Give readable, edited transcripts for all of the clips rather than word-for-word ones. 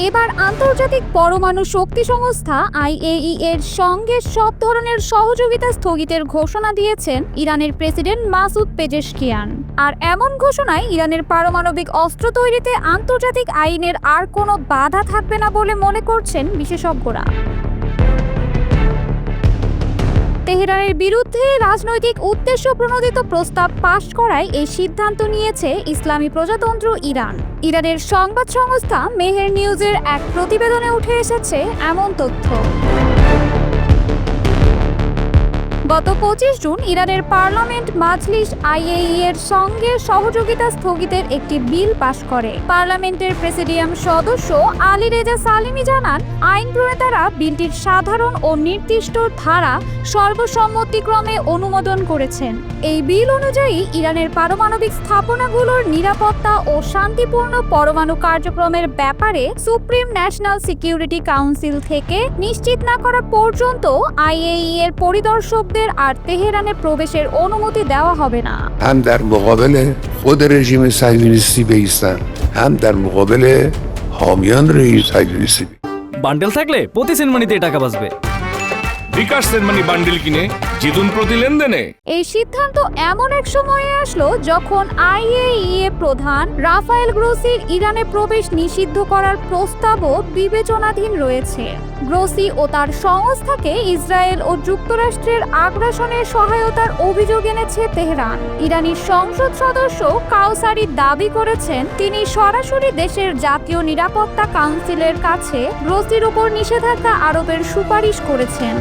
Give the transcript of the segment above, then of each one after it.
এবার আন্তর্জাতিক পরমাণু শক্তি সংস্থা IAEA এর সঙ্গে সব ধরনের সহযোগিতা স্থগিতের ঘোষণা দিয়েছেন ইরানের প্রেসিডেন্ট মাসুদ পেজেশকিয়ান। আর এমন ঘোষণায় ইরানের পারমাণবিক অস্ত্র তৈরিতে আন্তর্জাতিক আইনের আর কোনো বাধা থাকবে না বলে মনে করছেন বিশেষজ্ঞরা। তেহরানের বিরুদ্ধে রাজনৈতিক উদ্দেশ্য প্রণোদিত প্রস্তাব পাশ করায় এই সিদ্ধান্ত নিয়েছে ইসলামী প্রজাতন্ত্র ইরান। ইরানের সংবাদ সংস্থা মেহের নিউজের এক প্রতিবেদনে উঠে এসেছে এমন তথ্য। গত 25 জুন ইরানের পার্লামেন্ট মাজলিস IAEA এর সঙ্গে সহযোগিতা স্থগিতের একটি বিল পাশ করে। পার্লামেন্টের প্রেসিডিয়াম সদস্য আলী রেজা সালিমি জানান, আইন প্রণেতারা বিলটির সাধারণ ও নির্দিষ্ট ধারা সর্বসম্মতিক্রমে অনুমোদন করেছেন। এই বিল অনুযায়ী ইরানের পারমাণবিক স্থাপনাগুলোর নিরাপত্তা ও শান্তিপূর্ণ পরমাণু কার্যক্রমের ব্যাপারে সুপ্রিম ন্যাশনাল সিকিউরিটি কাউন্সিল থেকে নিশ্চিত না করা পর্যন্ত IAEA এর পরিদর্শকদের আর তেহরানে প্রবেশের অনুমতি দেওয়া হবে না। هم در مقابل خود رژیم صهیونیستی بایستن، هم در مقابل حامیان رژیم صهیونیستی। বান্ডেল থাকলে প্রতি সেনমানিতে টাকা বাঁচবে। বিকাশ সেনমানি বান্ডেল কিনে জিতুন প্রতি লেনদেনে। এই সিদ্ধান্ত এমন এক সময়ে আসলো যখন IAEA প্রধান রাফায়েল গ্রোসির ইরানে প্রবেশ নিষিদ্ধ করার প্রস্তাবও বিবেচনাধীন রয়েছে। গ্রোসি ও তার সংস্থাকে ইসরায়েল ও যুক্তরাষ্ট্রের আগ্রাসনের সহায়তার অভিযোগ এনেছে তেহরান। ইরানি সংসদ সদস্য কাউসারি দাবি করেছেন, তিনি সরাসরি দেশের জাতীয় নিরাপত্তা কাউন্সিলের কাছে গ্রোসির উপর নিষেধাজ্ঞা আরোপের সুপারিশ করেছেন।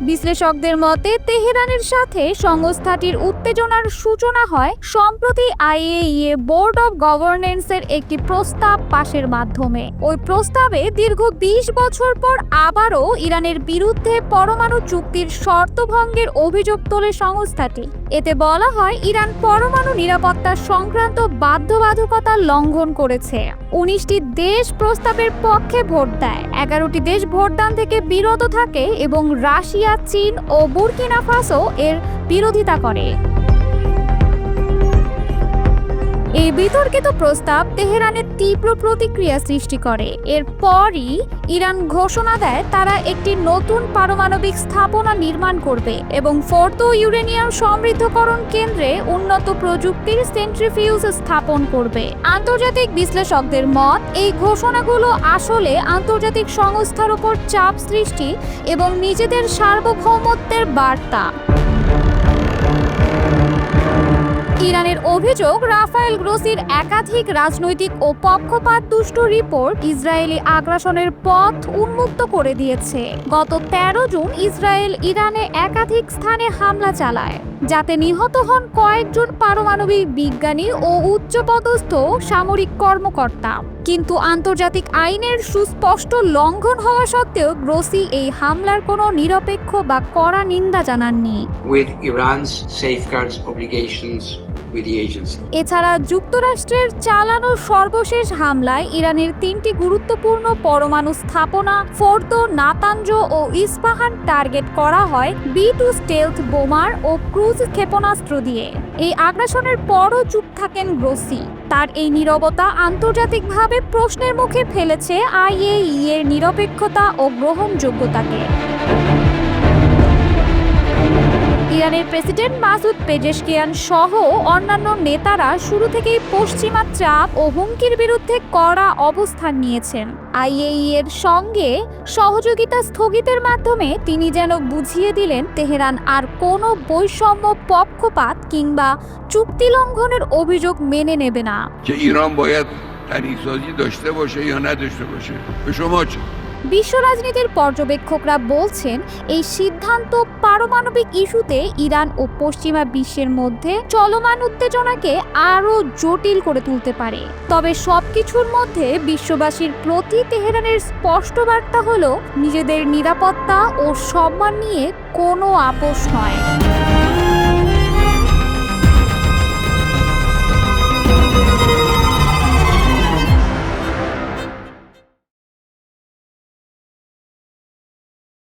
বিশ্লেষকদের মতে তেহরানের সাথে সংস্থাটির উত্তেজনার সূচনা হয় সম্প্রতি IAEA বোর্ড অব গভর্নেন্সের একটি প্রস্তাব পাশের মাধ্যমে। ওই প্রস্তাবে দীর্ঘ 20 বছর পর আবারও ইরানের বিরুদ্ধে পরমাণু চুক্তির শর্ত ভঙ্গের অভিযোগ তোলে সংস্থাটি। এতে বলা হয়, ইরান পরমাণু নিরাপত্তা সংক্রান্ত বাধ্যবাধকতা লঙ্ঘন করেছে। 19টি দেশ প্রস্তাবের পক্ষে ভোট দেয়, 11টি দেশ ভোটদান থেকে বিরত থাকে এবং রাশিয়া, চীন ও বুর্কিনা ফাসো এর বিরোধিতা করে। এই বিতর্কিত প্রস্তাব তেহরানের তীব্র প্রতিক্রিয়া সৃষ্টি করে। এরপরই ইরান ঘোষণা দেয় তারা একটি নতুন পারমাণবিক স্থাপনা নির্মাণ করবে এবং ফোর্দো ইউরেনিয়াম সমৃদ্ধকরণ কেন্দ্রে উন্নত প্রযুক্তির সেন্ট্রিফিউজ স্থাপন করবে। আন্তর্জাতিক বিশ্লেষকদের মত, এই ঘোষণাগুলো আসলে আন্তর্জাতিক সংস্থার উপর চাপ সৃষ্টি এবং নিজেদের সার্বভৌমত্বের বার্তা। ইরানের অভিযোগ, রাফায়েল গ্রোসির একাধিক রাজনৈতিক ও পক্ষপাতদুষ্ট রিপোর্ট ইসরায়েলি আগ্রাসনের পথ উন্মুক্ত করে দিয়েছে। গত 13 জুন ইসরায়েল ইরানে একাধিক স্থানে হামলা চালায়, যাতে নিহত হন কয়েকজন পারমাণবিক বিজ্ঞানী ও উচ্চপদস্থ সামরিক কর্মকর্তা। কিন্তু আন্তর্জাতিক আইনের সুস্পষ্ট লঙ্ঘন হওয়া সত্ত্বেও গ্রোসি এই হামলার কোনো নিরপেক্ষ বা কড়া নিন্দা জানাননি। এছাড়া যুক্তরাষ্ট্রের চালানো সর্বশেষ হামলায় ইরানের 3টি গুরুত্বপূর্ণ পরমাণু স্থাপনা ফোর্দো, নাতানজ ও ইস্পাহান টার্গেট করা হয় B-2 স্টেলথ বোমার ও ক্রুজ ক্ষেপণাস্ত্র দিয়ে। এই আগ্রাসনের পরও চুপ থাকেন গ্রোসি। তার এই নীরবতা আন্তর্জাতিকভাবে প্রশ্নের মুখে ফেলেছে IAEA এর নিরপেক্ষতা ও গ্রহণযোগ্যতাকে। ইরানের প্রেসিডেন্ট মাসুদ পেজেশকিয়ান সহ অন্যান্য নেতারা শুরু থেকেই পশ্চিমা চাপ ও হুমকির বিরুদ্ধে কড়া অবস্থান নিয়েছেন। IAEA এর সঙ্গে সহযোগিতা স্থগিতের মাধ্যমে তিনি যেন বুঝিয়ে দিলেন, তেহরান আর কোনো বৈষম্য, পক্ষপাত কিংবা চুক্তি লঙ্ঘনের অভিযোগ মেনে নেবে না। বিশ্ব রাজনীতির পর্যবেক্ষকরা বলছেন, এই সিদ্ধান্ত পারমাণবিক ইস্যুতে ইরান ও পশ্চিমা বিশ্বের মধ্যে চলমান উত্তেজনাকে আরও জটিল করে তুলতে পারে। তবে সবকিছুর মধ্যে বিশ্ববাসীর প্রতি তেহরানের স্পষ্ট বার্তা হলো, নিজেদের নিরাপত্তা ও সম্মান নিয়ে কোনো আপোষ নয়।